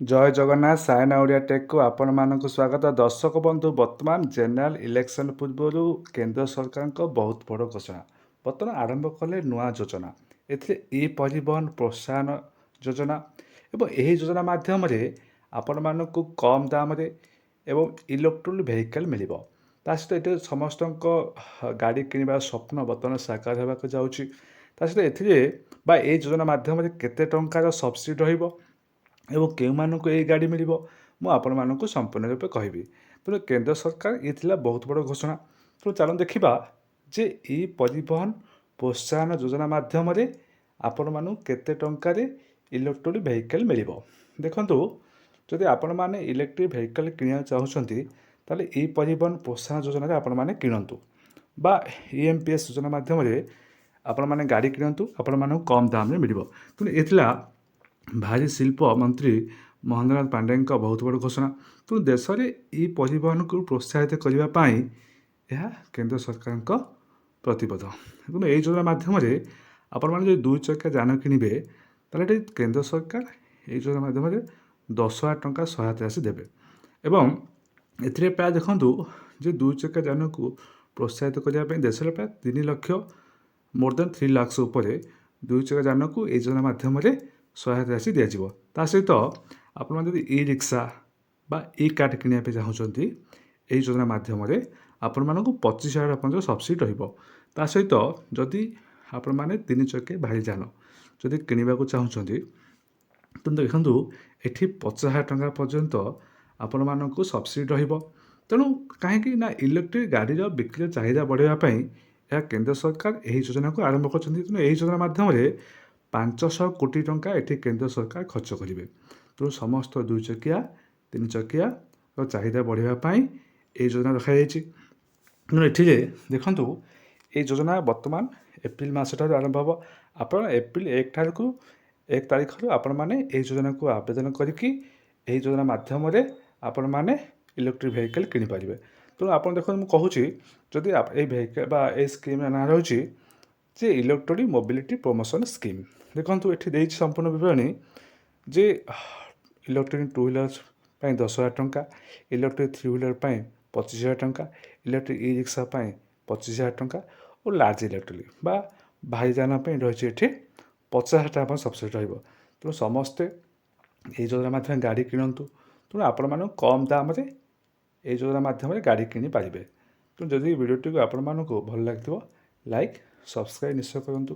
ଜୟ ଜଗନ୍ନାଥ ସାୟନା ଓଡ଼ିଆ ଟେକ୍କୁ ଆପଣମାନଙ୍କୁ ସ୍ୱାଗତ। ଦର୍ଶକ ବନ୍ଧୁ, ବର୍ତ୍ତମାନ ଜେନେରାଲ ଇଲେକ୍ସନ ପୂର୍ବରୁ କେନ୍ଦ୍ର ସରକାରଙ୍କ ବହୁତ ବଡ଼ ଘୋଷଣା ବର୍ତ୍ତମାନ ଆରମ୍ଭ କଲେ ନୂଆ ଯୋଜନା। ଏଥିରେ ଇ ପରିବହନ ପ୍ରୋତ୍ସାହନ ଯୋଜନା ଏବଂ ଏହି ଯୋଜନା ମାଧ୍ୟମରେ ଆପଣମାନଙ୍କୁ କମ୍ ଦାମରେ ଏବଂ ଇଲେକ୍ଟ୍ରିକ୍ ଭେହିକାଲ ମିଳିବ। ତା ସହିତ ଏଥିରେ ସମସ୍ତଙ୍କ ଗାଡ଼ି କିଣିବାର ସ୍ୱପ୍ନ ବର୍ତ୍ତମାନ ସାକାର ହେବାକୁ ଯାଉଛି। ତା ସହିତ ଏଥିରେ ବା ଏହି ଯୋଜନା ମାଧ୍ୟମରେ କେତେ ଟଙ୍କାର ସବସିଡ଼ି ରହିବ ଏବଂ କେଉଁମାନଙ୍କୁ ଏହି ଗାଡ଼ି ମିଳିବ ମୁଁ ଆପଣମାନଙ୍କୁ ସମ୍ପୂର୍ଣ୍ଣ ରୂପେ କହିବି। ତେଣୁ କେନ୍ଦ୍ର ସରକାର ଇଏ ଥିଲା ବହୁତ ବଡ଼ ଘୋଷଣା। ତେଣୁ ଚାଲନ୍ତୁ ଦେଖିବା ଯେ ଇ ପରିବହନ ପ୍ରୋତ୍ସାହନ ଯୋଜନା ମାଧ୍ୟମରେ ଆପଣମାନଙ୍କୁ କେତେ ଟଙ୍କାରେ ଇଲେକ୍ଟ୍ରିକ୍ ଭେହିକାଲ ମିଳିବ। ଦେଖନ୍ତୁ, ଯଦି ଆପଣମାନେ ଇଲେକ୍ଟ୍ରିକ୍ ଭେହିକାଲ କିଣିବାକୁ ଚାହୁଁଛନ୍ତି ତାହେଲେ ଇ ପରିବହନ ପ୍ରୋତ୍ସାହନ ଯୋଜନାରେ ଆପଣମାନେ କିଣନ୍ତୁ ବା EMPS ଯୋଜନା ମାଧ୍ୟମରେ ଆପଣମାନେ ଗାଡ଼ି କିଣନ୍ତୁ, ଆପଣମାନଙ୍କୁ କମ୍ ଦାମରେ ମିଳିବ। ତେଣୁ ଏ ଥିଲା ଭାରୀ ଶିଳ୍ପ ମନ୍ତ୍ରୀ ମହେନ୍ଦ୍ରନାଥ ପାଣ୍ଡେଙ୍କ ବହୁତ ବଡ଼ ଘୋଷଣା। ତେଣୁ ଦେଶରେ ଇ ପରିବହନକୁ ପ୍ରୋତ୍ସାହିତ କରିବା ପାଇଁ ଏହା କେନ୍ଦ୍ର ସରକାରଙ୍କ ପ୍ରତିବଦ୍ଧ। ତେଣୁ ଏହି ଯୋଜନା ମାଧ୍ୟମରେ ଆପଣମାନେ ଯଦି 2 ଚକିଆ ଯାନ କିଣିବେ ତାହେଲେ ଏଠି କେନ୍ଦ୍ର ସରକାର ଏହି ଯୋଜନା ମାଧ୍ୟମରେ 10,000 ଟଙ୍କା ସହାୟତା ରାଶି ଦେବେ ଏବଂ ଏଥିରେ ପ୍ରାୟ ଦେଖନ୍ତୁ ଯେ 2 ଚକିଆ ଯାନକୁ ପ୍ରୋତ୍ସାହିତ କରିବା ପାଇଁ ଦେଶରେ ପ୍ରାୟ 3 ଲକ୍ଷ ମୋର୍ ଦେନ୍ 3 ଲାକ୍ସ ଉପରେ 2 ଚକିଆ ଯାନକୁ ଏହି ଯୋଜନା ମାଧ୍ୟମରେ ସହାୟତା ରାଶି ଦିଆଯିବ। ତା ସହିତ ଆପଣମାନେ ଯଦି ଇ ରିକ୍ସା ବା ଇ କାର୍ଟ କିଣିବା ପାଇଁ ଚାହୁଁଛନ୍ତି ଏହି ଯୋଜନା ମାଧ୍ୟମରେ ଆପଣମାନଙ୍କୁ 25,000 ପର୍ଯ୍ୟନ୍ତ ସବସିଡ଼ି ରହିବ। ତା ସହିତ ଯଦି ଆପଣମାନେ 3 ଚକିଆ ଭାରୀ ଯାନ ଯଦି କିଣିବାକୁ ଚାହୁଁଛନ୍ତି ତେଣୁ ଦେଖନ୍ତୁ ଏଠି 50,000 ଟଙ୍କା ପର୍ଯ୍ୟନ୍ତ ଆପଣମାନଙ୍କୁ ସବସିଡ଼ି ରହିବ। ତେଣୁ କାହିଁକି ନା ଇଲେକ୍ଟ୍ରିକ୍ ଗାଡ଼ିର ବିକ୍ରିର ଚାହିଦା ବଢ଼ାଇବା ପାଇଁ ଏହା କେନ୍ଦ୍ର ସରକାର ଏହି ଯୋଜନାକୁ ଆରମ୍ଭ କରିଛନ୍ତି। ତେଣୁ ଏହି ଯୋଜନା ମାଧ୍ୟମରେ 500 କୋଟି ଟଙ୍କା ଏଠି କେନ୍ଦ୍ର ସରକାର ଖର୍ଚ୍ଚ କରିବେ। ତେଣୁ ସମସ୍ତ 2 ଚକିଆ 3 ଚକିଆର ଚାହିଦା ବଢ଼ାଇବା ପାଇଁ ଏହି ଯୋଜନା ରଖାଯାଇଛି। ତେଣୁ ଏଠିରେ ଦେଖନ୍ତୁ ଏହି ଯୋଜନା ବର୍ତ୍ତମାନ ଏପ୍ରିଲ ମାସଠାରୁ ଆରମ୍ଭ ହେବ। ଆପଣ ଏପ୍ରିଲ 1 ତାରିଖରୁ ଆପଣମାନେ ଏହି ଯୋଜନାକୁ ଆବେଦନ କରିକି ଏହି ଯୋଜନା ମାଧ୍ୟମରେ ଆପଣମାନେ ଇଲେକ୍ଟ୍ରିକ୍ ଭେହିକାଲ କିଣିପାରିବେ। ତେଣୁ ଆପଣ ଦେଖନ୍ତୁ, ମୁଁ କହୁଛି ଯଦି ଏହି ଭେହିକାଲ ବା ଏହି ସ୍କିମ୍ର ନାଁ ରହିଛି ଯେ ଇଲେକ୍ଟ୍ରିକ୍ ମୋବିଲିଟି ପ୍ରମୋସନ୍ ସ୍କିମ୍। ଦେଖନ୍ତୁ ଏଠି ଦେଇଛି ସମ୍ପୂର୍ଣ୍ଣ ବିବରଣୀ ଯେ ଇଲେକ୍ଟ୍ରିକ୍ 2 ହ୍ୱିଲର୍ସ ପାଇଁ 10,000 ଟଙ୍କା, ଇଲେକ୍ଟ୍ରିକ୍ 3 ହ୍ୱିଲର୍ ପାଇଁ 25,000 ଟଙ୍କା, ଇଲେକ୍ଟ୍ରିକ୍ ଇ ରିକ୍ସା ପାଇଁ 25,000 ଟଙ୍କା ଓ ଲାର୍ଜ ଇଲେକ୍ଟ୍ରିକ୍ ବା ଭାରୀ ଯାନ ପାଇଁ ରହିଛି ଏଠି 50,000 ଟଙ୍କା ପାଇଁ ସବସିଡ଼ି ରହିବ। ତେଣୁ ସମସ୍ତେ ଏହି ଯୋଜନା ମାଧ୍ୟମରେ ଗାଡ଼ି କିଣନ୍ତୁ। ତେଣୁ ଆପଣମାନଙ୍କୁ କମ୍ ଦାମରେ ଏହି ଯୋଜନା ମାଧ୍ୟମରେ ଗାଡ଼ି କିଣିପାରିବେ। ତେଣୁ ଯଦି ଭିଡ଼ିଓଟିକୁ ଆପଣମାନଙ୍କୁ ଭଲ ଲାଗିଥିବ ଲାଇକ୍ ସବସ୍କ୍ରାଇବ୍ ନିଶ୍ଚୟ କରନ୍ତୁ।